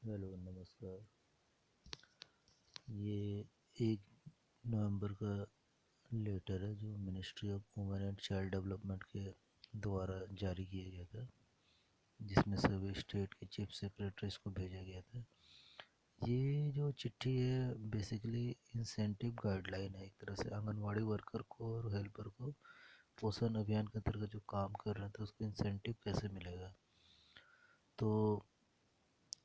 Hello नमस्कार। ये 1 नवंबर का लेटर है जो ministry of women and child development के द्वारा जारी किया गया था, जिसमें सभी स्टेट के चीफ सेक्रेटरीज को भेजा गया था। ये जो चिट्ठी है बेसिकली इंसेंटिव गाइडलाइन है, एक तरह से आंगनवाड़ी वर्कर को और हेल्पर को पोषण अभियान के अंतर्गत जो काम कर रहे थे उसको इंसेंटिव कैसे मिलेगा। तो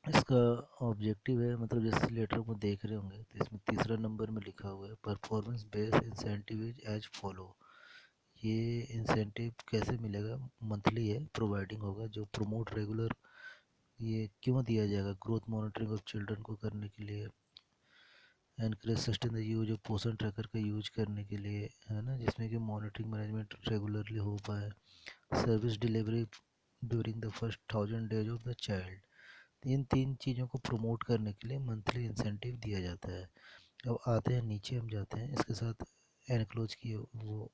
इसका ऑब्जेक्टिव है, मतलब जैसे लेटर को देख रहे होंगे तो इसमें तीसरा नंबर में लिखा हुआ है performance based incentive is as follow. ये इंसेंटिव कैसे मिलेगा, मंथली है, प्रोवाइडिंग होगा जो प्रमोट रेगुलर। ये क्यों दिया जाएगा, ग्रोथ मॉनिटरिंग ऑफ चिल्ड्रन को करने के लिए, encourage sustain the use of पोषण ट्रैकर का यूज करने के लिए, है ना, जिसमें कि मॉनिटरिंग मैनेजमेंट रेगुलरली हो पाए, service delivery during the first 1000 days of the child. इन 3 चीज़ों को प्रमोट करने के लिए मंथली इंसेंटिव दिया जाता है। अब आते हैं नीचे, हम जाते हैं इसके साथ एनक्लोज की वो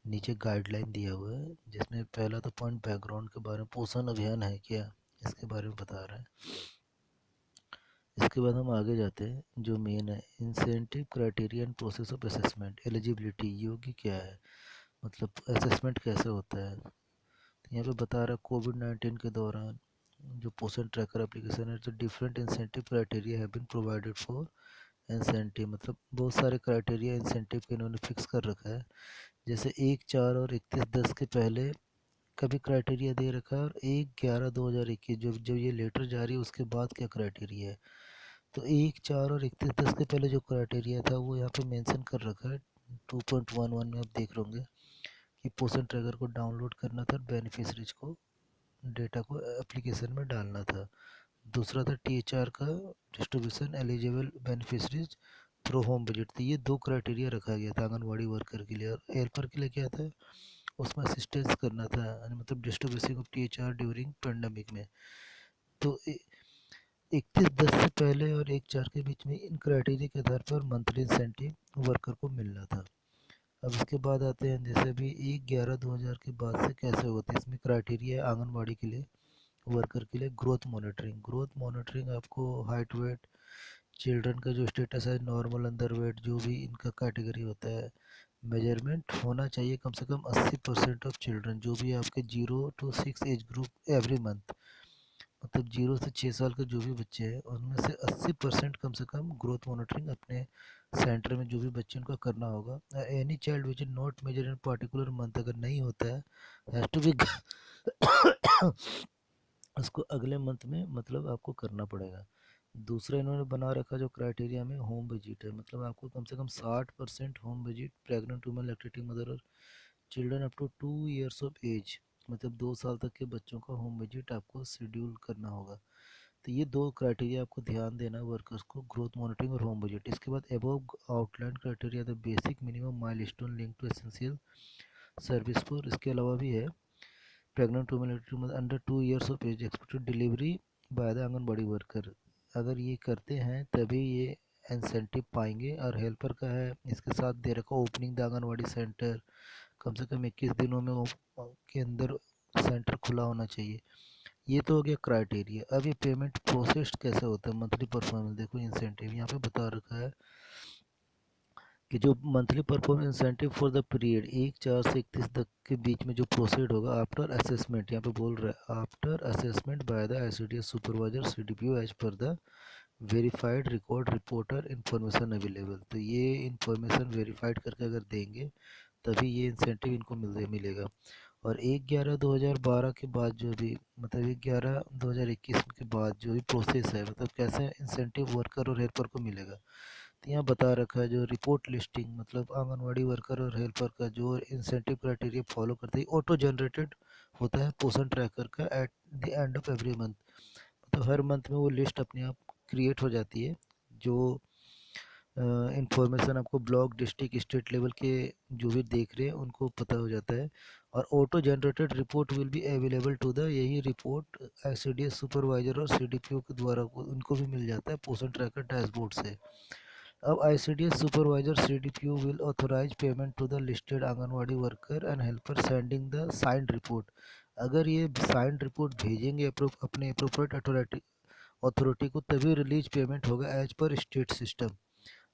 नीचे गाइडलाइन दिया हुआ है, जिसमें पहला तो पॉइंट बैकग्राउंड के बारे में, पोषण अभियान है क्या, इसके बारे में बता रहा है। इसके बाद हम आगे जाते हैं, जो मेन है incentive criteria and process of assessment, eligibility, योग्य क्या है, मतलब असेसमेंट कैसे होता है। तो यहाँ पे बता रहा है कोविड-19 के दौरान जो पोषण ट्रैकर एप्लीकेशन है, तो different incentive criteria have been provided for incentive, मतलब बहुत सारे क्राइटेरिया इंसेंटिव के इन्होंने फिक्स कर रखा है। जैसे 1/4 और 31/10 के पहले का भी क्राइटेरिया दे रखा है, और 1/11/2021 जो ये लेटर जारी है उसके बाद क्या क्राइटेरिया है। तो 1/4 और 31/10 के पहले जो क्राइटेरिया था वो यहाँ पे मेंशन कर रखा है। 2.11 में आप देख रहे होंगे कि पोषण ट्रैकर को डाउनलोड करना था, बेनिफिशरीज को डेटा को एप्लीकेशन में डालना था। दूसरा था टीएचआर का distribution, eligible beneficiaries through whom visit. तो ये 2 क्राइटेरिया रखा गया था आंगनवाड़ी वर्कर के लिए। और हेल्पर के लिए क्या था, उसमें असिस्टेंस करना था, मतलब distribution of THR during pandemic में। तो 31/10 से पहले और 1/4 के बीच में इन क्राइटेरिया के आधार पर मंथली इंसेंटिव वर्कर को मिलना था। अब इसके बाद आते हैं, जैसे अभी 1/11/2000 के बाद से कैसे होती है, इसमें क्राइटेरिया है आंगनवाड़ी के लिए वर्कर के लिए ग्रोथ मॉनिटरिंग। ग्रोथ मॉनिटरिंग आपको हाइट, वेट, चिल्ड्रन का जो स्टेटस है, नॉर्मल, अंडर वेट, जो भी इनका कैटेगरी होता है, मेजरमेंट होना चाहिए कम से कम 80% ऑफ चिल्ड्रन, जो भी आपके 0 to 6 age group every month, मतलब 0 से 6 साल के जो भी बच्चे हैं उनमें से 80% कम से कम ग्रोथ मॉनिटरिंग अपने सेंटर में जो भी बच्चे उनका करना होगा। Any child which is not measure in particular month, अगर नहीं होता है, हैज़ टू बी उसको अगले मंथ में मतलब आपको करना पड़ेगा। दूसरा इन्होंने बना रखा जो क्राइटेरिया में होम विजिट है, मतलब आपको कम से कम 60% home visit pregnant women, lactating mother और children up to 2 years of age, मतलब 2 साल तक के बच्चों का होम विजिट आपको शेड्यूल करना होगा। तो ये 2 क्राइटेरिया आपको ध्यान देना है वर्कर्स को, ग्रोथ मॉनिटरिंग और होम विजिट। इसके बाद above outline criteria the basic minimum milestone link to essential service for, इसके अलावा भी है pregnant women under 2 years of age, expected delivery by the anganwadi worker. अगर ये करते हैं तभी ये इंसेंटिव पाएंगे। और हेल्पर का है, इसके साथ दे रखा ओपनिंग द आंगनबाड़ी सेंटर, कम से कम 21 दिनों में के अंदर सेंटर खुला होना चाहिए। ये तो हो गया क्राइटेरिया। अब ये पेमेंट प्रोसेस कैसे होता है, मंथली परफॉर्मेंस, देखो इंसेंटिव यहाँ पे बता रखा है कि जो monthly performance incentive for the period 1/4 से 31 तक के बीच में जो प्रोसीड होगा आफ्टर असेसमेंट, यहाँ पे बोल रहा है after assessment by the ICDS supervisor CDPO as per the verified record reporter information available. तो ये इंफॉर्मेशन वेरीफाइड करके अगर देंगे तभी ये इंसेंटिव इनको मिलेगा। और 1/11/2012 के बाद जो भी, मतलब 1/11/2021 के बाद जो भी प्रोसेस है, मतलब कैसे इंसेंटिव वर्कर और हेल्पर को मिलेगा, तो यहाँ बता रखा है जो रिपोर्ट लिस्टिंग, मतलब आंगनवाड़ी वर्कर और हेल्पर का जो इंसेंटिव क्राइटेरिया फॉलो करते हैं ऑटो जनरेटेड होता है पोषण ट्रैकर का at the end of every month, मतलब हर मंथ में वो लिस्ट अपने आप क्रिएट हो जाती है। जो इंफॉर्मेशन आपको ब्लॉक, डिस्ट्रिक्ट, स्टेट लेवल के जो भी देख रहे हैं उनको पता हो जाता है। और auto generated report will be available to the, यही रिपोर्ट आईसीडीएस सुपरवाइजर और सीडीपीओ के द्वारा उनको भी मिल जाता है पोषण ट्रैकर डैशबोर्ड से। अब ICDS supervisor CDPO will authorize payment to the listed anganwadi worker and helper sending the signed report. अगर ये साइंड रिपोर्ट भेजेंगे अपने अप्रोप्रिएट अथॉरिटी को, तभी रिलीज पेमेंट होगा एज पर स्टेट सिस्टम।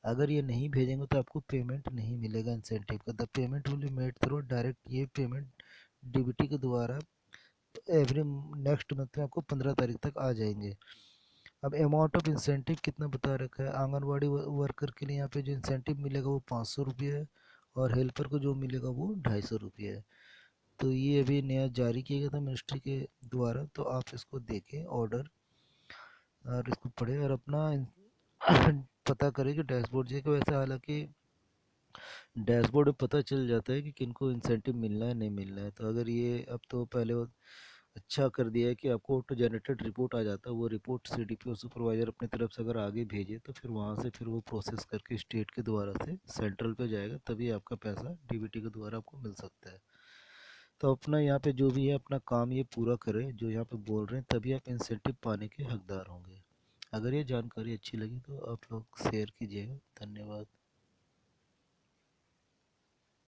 अगर ये नहीं भेजेंगे तो आपको पेमेंट नहीं मिलेगा इंसेंटिव का। The payment will be made through direct, ये पेमेंट डीबीटी के द्वारा एवरी नेक्स्ट मंथ में आपको 15 तारीख तक आ जाएंगे। अब अमाउंट ऑफ इंसेंटिव कितना बता रखा है, आंगनवाड़ी वर्कर के लिए यहाँ पे जो इंसेंटिव मिलेगा वो 500 रुपये है, और हेल्पर को जो मिलेगा वो 250 रुपये है। तो ये अभी नया जारी किया गया था मिनिस्ट्री के द्वारा, तो आप इसको देखें ऑर्डर, और इसको पढ़ें और अपना पता करें कि डैशबोर्ड जे के। वैसे हालांकि डैशबोर्ड में पता चल जाता है कि किनको इंसेंटिव मिलना है नहीं मिलना है। तो अगर ये अब तो पहले अच्छा कर दिया है कि आपको ऑटो जनरेटेड रिपोर्ट आ जाता है, वो रिपोर्ट सीडीपी और सुपरवाइजर अपनी तरफ से अगर आगे भेजे तो फिर वहाँ से फिर वो प्रोसेस करके स्टेट के द्वारा से सेंट्रल पे जाएगा, तभी आपका पैसा डीबीटी के द्वारा आपको मिल सकता है। तो अपना यहाँ पे जो भी है अपना काम ये पूरा करें जो यहाँ पे बोल रहे हैं, तभी आप इंसेंटिव पाने के हकदार होंगे। अगर ये जानकारी अच्छी लगी तो आप लोग शेयर कीजिएगा। धन्यवाद।